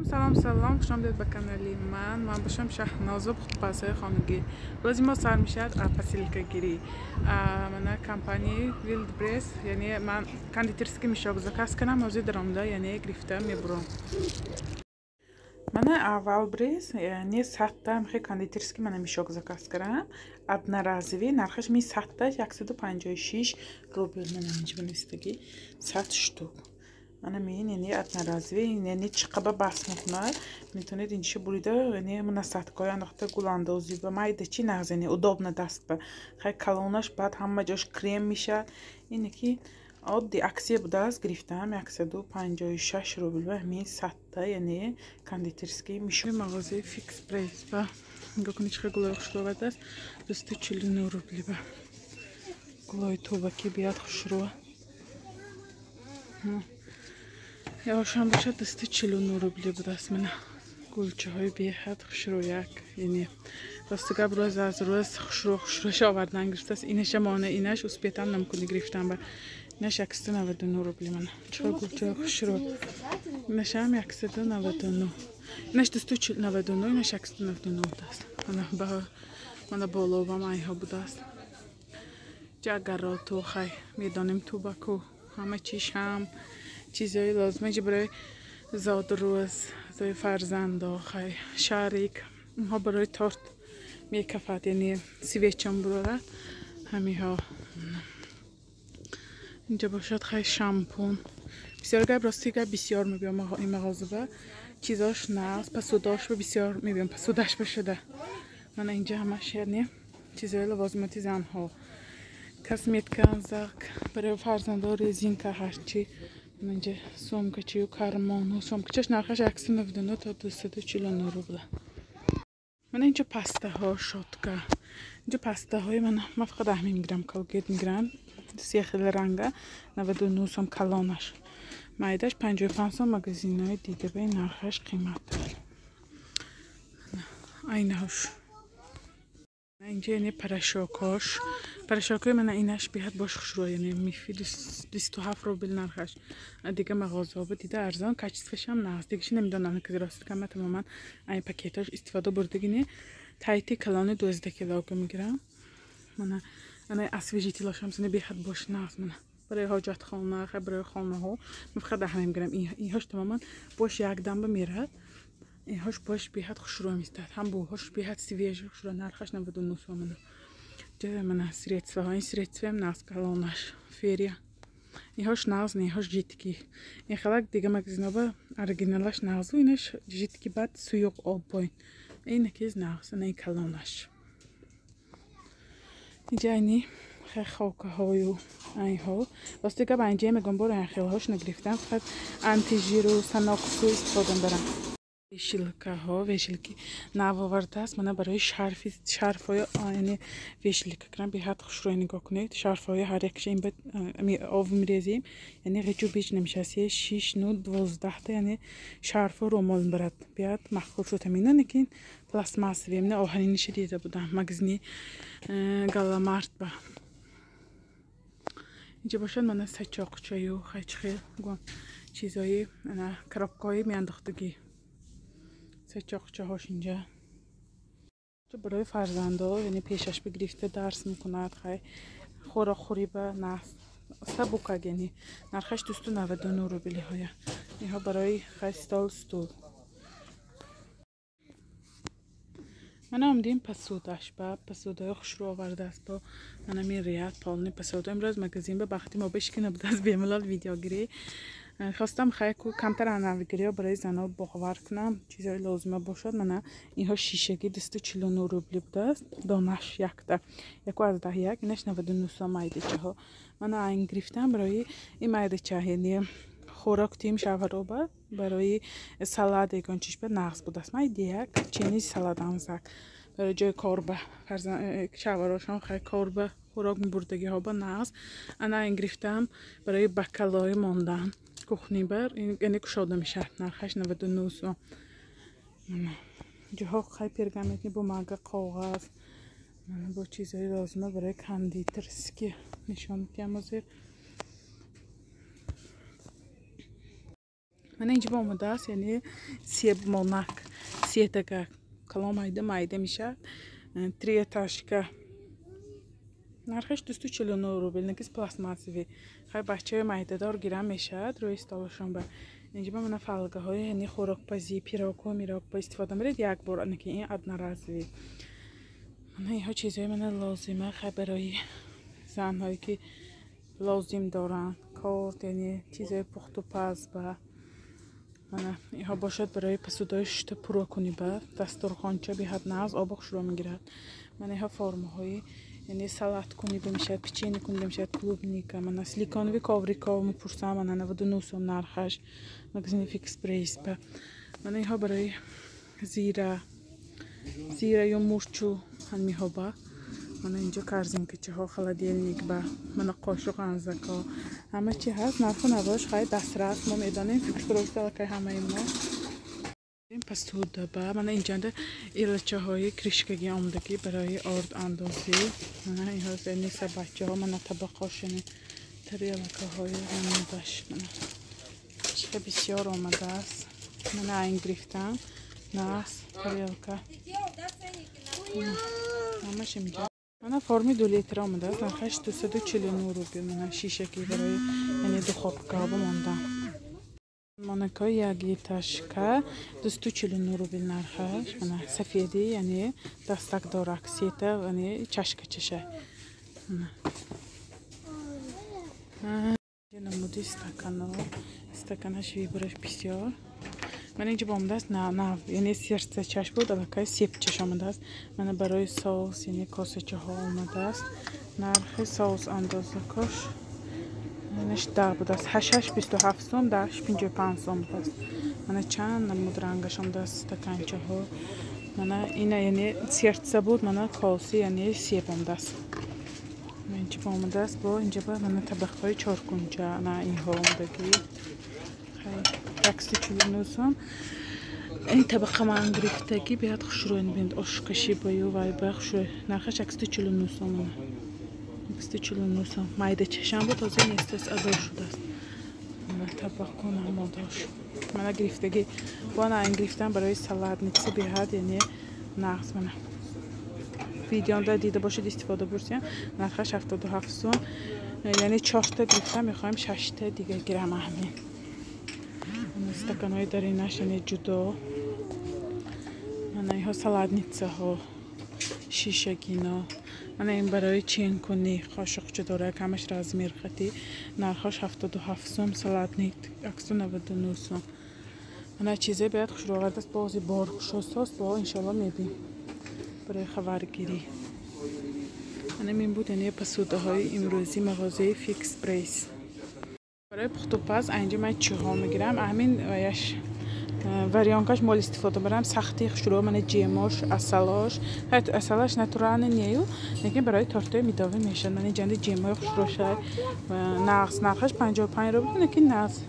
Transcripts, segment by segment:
سلام خوش آمدید به کانال من باشم شهناز خودپسای خانگی. روزی ما سر میشد پسیلکا گیری من کمپانی ویلد برس یعنی من کاندیترسکی میشاق заказ کنم موزی درامدا یعنی گرفتم میبرم من اول برس یعنی 100 تا میخوای کاندیترسکی من میشاق заказ کنم одноразовый нархаш می 100 تا 156 рубль من اینجا بنویسیدگی 100 штук أنا مين يعني одноразовый يعني чықаба бас میکنه میتونید اینجا بریده یعنی مناسبت‌های انداخته گلاندازی و مایده چی نغزنی удобно دست به خیلی کلونش بعد همه جاش کریم میشه اینه که عادی اکسیه بوده است گرفتم 156 روبل و همین 100 تا یعنی کاندیترسکی میشه مغازه فیکس پرایس با نگاه کنید چقدر گلای خوش بابد است 249 روبل با گلای توبکی بیاد خوش رو یواشان باشه 249 روبل بود است من گلچه های بیحد خوش رو یک یعنی راستگاه روز از روز خوش روش آوردن گرفته است اینش مانه اینش اسپیتان نمیکنی گرفتم با اینش 199 روبل من چقدر گلچه خوش رو اینش هم 199 اینش 299 اینش 199 بود است من بالا و مای ها بود است جگر تو خی میدانیم تو بکو همه چیش هم چیزایی لازمه جه برای زاد روز زای فرزند آخی شاریک ها برای تارت میکفت یعنی سیویچم براره همی ها اینجا باشد خیلی شامپون بسیار گرب راستی گرب بسیار میبیم این مغازه با چیزاش نقص پسوداش بسیار میبیم پسوداش بشده من اینجا همش یعنی چیزای لوازماتی زن ها کسمیتکا زاک برای فرزنده رزینکا هرچی اینجا سومکا چیو کارمانو سومکا چش نرخش 199 تا 249 روبل من اینجا پسته ها شاتکا اینجا پسته های من فقط 10 میگیرم کالگیت میگیرم سیخل رنگه 99 سوم کلانش مایدش 55 سوم مگزین های دیگه به این نرخش قیمت داره اینهاش اینجا یعنی پرشاکاش پرشاکای من اینش بیاد باش خوش رو یعنی میفی 27 روبل نرخش دیگه مغازه ها دیده ارزان کچیسفش هم نهست دیگهش نمیدونم که راست کنم تماما این پاکتاش استفاده بردگینه تایتی کلان 12 کیلوگرم میگیرم من اسویژیتیلاش هم سنه بیاد باش نهست من برای حاجت خانه برای خانه ها مفقد هم میگیرم اینهاش تماما باش یک دنبه میره اینهاش باش بیاد خوش رو میستد هم بوهاش بیاد سیویج خوش رو نرخش 99 سومه جدا من سریعت ها این سریعت هم ناز کلانش فیریا اینهاش ناز نیهاش جیتکی این خلاق دیگه مگزینا با ارگینالش نازو اینش جیتکی بعد سویق آب باین این کیز ناز نه کلانش اینجا اینی خیلی خوکه هایو این ها واسه که با اینجا میگم برو این خیلی هاش نگرفتم فقط آنتی ژیرو ساناکسو استفاده دارم ویشیلکا ها ویشیلکی نوآورده است من برای شرف های یعنی ویشیلکا کنم بیاد خوش رو نگاه کنید شرف های هر یکش این بعد آب میریزیم یعنی غیچو بیش نمیشه 6 9 12 تا یعنی شرف رومال برد بیاد مخور شده مینه نکین پلاستماسی من آهنینش دیده بودم مگزینی گالامارت با اینجا باشد من سچاقچایی و خیلی گم چیزایی انا کرابکایی میانداختگی سچاقچه هاش اینجا برای فرزنده یعنی پیشش بگرفته درس میکند خیلی خوری به نفس سبوکا یعنی نرخش 299 روبلی های اینها برای خیلی ستول من هم دیم پسودش با پسودای خوش رو آورده است با من همین ریاد پالنی پسودا امروز مگزین به بختی ما بشکنه بود از بیملال ویدیوگیری خواستم خیلی کمتر انویگیری برای زنها باور کنم چیزای لازمه باشد من اینها شیشگی 249 روبلی بوده است دانش یک تا یکو از 10 یک اینش 99 سوم مایدچه ها من این گرفتم برای این مایدچه یعنی خوراک تیم شاورما برای سالاد یکانچیش به نقص بود است من دیگه چینی سالاد انزک برای جای کاربه شاوراشان خیلی کاربه خوراک میبردگی ها به نقص انا این گرفتم برای بکلای ماندن کخنی بر این یعنی کشاده میشه نرخش 99 سوم جاها خیلی پرگامتی با مگه کاغذ با چیزای لازمه برای کاندیترسکی نشان میدم من اینجا آمده است یعنی سیب مونک سیتکه کلام майда میشه 3 ташка нархаш 249 рубл некис пластмассовый хай бачаи майдадор гирам мешад рӯи столашон ба اینجا من فلگه های یعنی خوراک‌پزی پیراک و میراک با استفاده می‌رید یک بار اینکه این одноразовый من اینها چیزهای من لازمه خیلی برای زن‌هایی که لازم دارن کارت یعنی چیزهای پخت و پز با من اینها باشد برای پسودایشت پرو کنی با دسترخوانچه بیاد ناز آب شروع میگیرد من اینها فرم‌های یعنی سالاد کنی بمیشد پیچینی کنی بمیشد клубника من سلیکانوی کاوریکا میپرسم من 99 сом нархаш магазин фикс прайс ба من اینها برای زیره یا مرچو همینها با من اینجا корзинкача ها холодильник با من قاشق انزکا همه چی هست نرخ و نوارش خیلی دسترس ما میدانیم فکر کنید که همه ما این پستوده با من اینجا ایرچه های کریشکگی آمدگی برای آرد اندازی من این ها نیست بچه ها من طبقاشنی تریلکه های نمیداش من چه بسیار آمده است من این گرفتم ناس تریلکه همش اینجا من فرمی 2 لیتر آمده است نرخش 249 روبل من شیشکی برای یعنی دخابکه بماندم مانکای یک تاشکه 249 روبل نرخش من سفیدی یعنی دستک دارک سیته یعنی چشکه چشه نمودی استکانش ویبرش بسیار من اینجا آمده است نه یعنی سرچه چش بود الکای سیب چش آمده است من برای ساوس یعنی کاسچه ها آمده است نرخ ساوس اندازه کش منش در بود است 8.27 сом 10.55 сом بود است من چند نمود رنگش آمده است استکانچه ها من اینه یعنی سرچه بود من کاسی یعنی سیب آمده است من اینجا آمده است با اینجا با من طبقه های چارکنجه نه این ها آمدگی خیلی 149 این طبقه من گرفتگی بیاد خوشروین بیند اشکشی بایو وای بخشوی نرخش 149 сом 149 сом майда چشم بود تازه نیست است ادار شده است من طبق کنم ماداش من گرفتگی با نه این گرفتم برای سالاد نیست بیاد یعنی نقص منم ویدیو دا دیده باشید استفاده برسیم نرخش 77 сом یعنی 4 تا گرفتم میخوایم 6 تا دیگه گیرم همین استکانهای درینش یعنی جدا من اینها سالادنیچه ها شیشگینا من این برای چین کنی قاشق چه داره کمش رزمیر خطی نرخش 77 сом سالادنیت 199 сом من چیزی باید خوش رو آورده است بازی بارکشوساس با انشالله میبین برای خبرگیری من این بود یعنی پسوده های امروزی مغازه فیکس پرایس برای پخت و پز اینجا من چی ها میگیرم همین ویش وریانکاش مال استفاده برم سختی شروع من جیماش اصلاش حتی اصلاش نتوران نیو لیکن برای تورته میداوی میشن من اینجا جیمای شروع شد نرخش 55 روبل لیکن ناز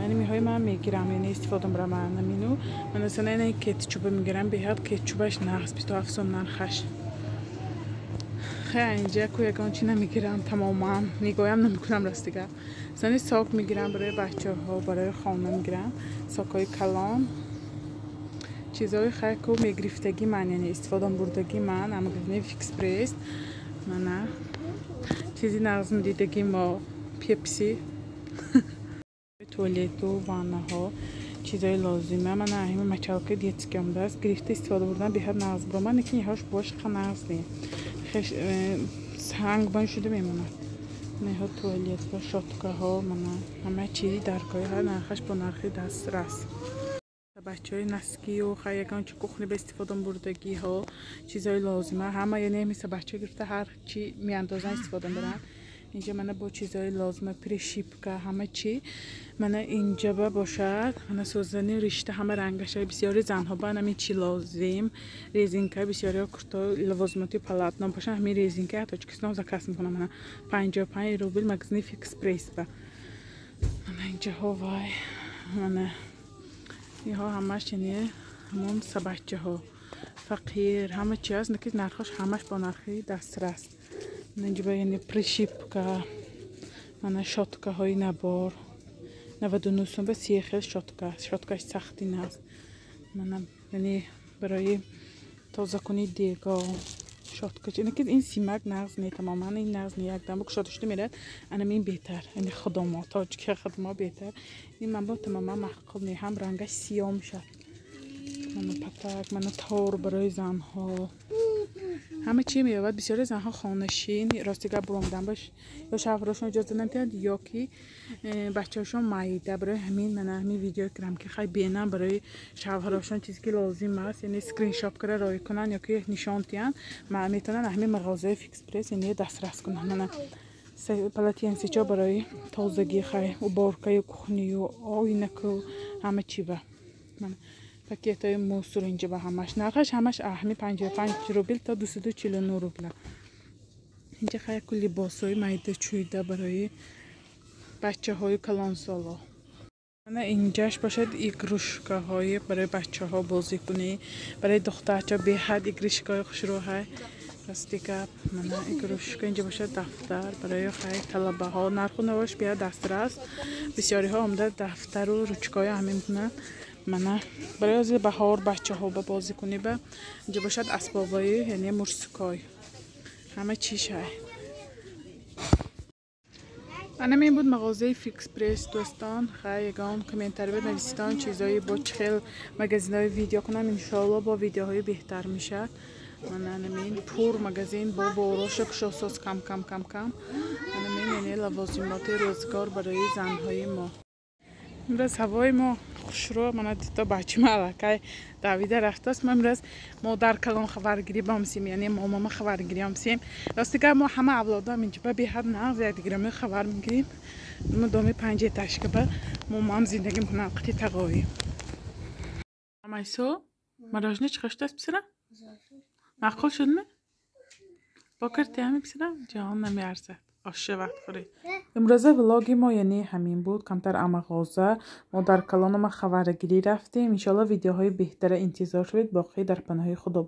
یعنی میهای من میگیرم یعنی استفاده برم من مینو من مثلا این کچوب میگیرم بیاد کچوبش نرخ 27 سوم نرخش خیلی اینجا کویگان چی نمیگیرم تماما میگویم نمیکنم راستیگه زنی ساک میگیرم برای بچه ها برای خانه میگیرم ساکای کلان چیزهای خیلی کو میگرفتگی من یعنی استفاده بردگی من اما گفتنی فیکس پرایس من چیزی نازم دیدگی ما پیپسی توالت و وانه ها چیزای لازمه من همین مچالک دیتیکم دست گرفته استفاده بردن بیاد ناز برام من که هاش باش خناس نی خش سنگ بان شده میمونه نه ها توالت و شاتکه ها من همه چیزی درکای ها نرخش با نرخ دست رس بچهای نسکی و خیلیگان چه کخنی به استفاده بردگی ها چیزای لازمه همه یعنی مثل بچه گرفته هر چی میاندازن استفاده برن اینجا من با چیزای لازمه پریشیپکه همه چی من اینجا باشد من سوزنی رشته همه رنگش های بسیاری زنها با همین چی لازم ریزینکه بسیاری کرتا لوازماتی پالات نام باشن همین ریزینکه حتی چه کسی نام زکاس میکنم من 55 روبل مگزینی فیکس پرایس با من اینجا ها وای من اینها همش یعنی همون سبچه ها فقیر همه چی هست نکید نرخش همش با نرخی دسترس اینجا یعنی پریشیپکه من شاتکه های نبار 99 30 خیلی شاتکاش سختی نیست. منم یعنی برای تازه کنی دیگا شاتکاش اینه که این سیمک نغز نه تماما این نغز نه یک دم شاتشته میره انا این بهتر یعنی خدمات تاج که خدمات بهتر این من با تماما محقق نه هم رنگش سیاه میشه. من پتک من تور برای زنها همه چی میاد بسیاری زنها خانشین راستیگه برومدن باش یا شوهرشون اجازه نمیدن یا که بچه‌هاشون مایده برای همین من همین ویدیو کردم که خیلی بینن برای شوهرشون چیزی که لازم است یعنی اسکرین شات کرده رای کنن یا که نشان دهن ما میتونن همین مغازه فیکس پرس یعنی دسترس کنن. من پلاتی انسیچا برای تازگی خیلی و بارکای کخنی و آینک و همه چی به من پاکت های موصول اینجا به همش نرخش همش اهمی 55 روبل تا 249 روبل. اینجا خیلی کلی لباسای مایده چویده برای بچه های کلان سالا. من اینجاش باشد ایگروشکه های برای بچه ها بازی کنی برای دخترچه به حد ایگروشکه خوش رو های راستی که من ایگروشکه اینجا باشد دفتر برای خیلی طلبه ها نرخ و نواش بیاد دسترس بسیاری ها آمده دفتر و روچکای همین کنن. من برای از بهار بچه ها با بازی کنی به اینجا باشد اسبابایی یعنی موسیقی همه چیش های. من این بود مغازه فیکس پرس دوستان. خیلی یگان کامنتر بنویسید چیزایی با چخیل مگزینای ویدیو کنم انشالله با ویدیوهای بهتر میشه. من این پور مگزین با باروش کشاساس کم من یعنی لوازمات روزگار برای زنهای ما. امروز هوای ما خوش رو من دیتا بچه مالکای دویده رفته است. ما امروز ما در کلان خبرگیری بامسیم یعنی ماما خبرگیری همسیم راستی که ما همه اولادام اینجا به حد نغز یک دیگه خبر میگیریم. ما دومی 5 تشکیل ما هم زندگی میکنم قطعی تقاوی مایسو مراجنه چه خشته است بسیرم معقول شد می باکر تیمی بسیرم جهان نمیارزد آشه وقت خوری. امروزه ولاگی ما یعنی همین بود. کمتر مغازه ما در کلان ما خبرگیری رفتیم. انشالله ویدیوهای بهتر انتظار شوید. باقی در پناه خدا.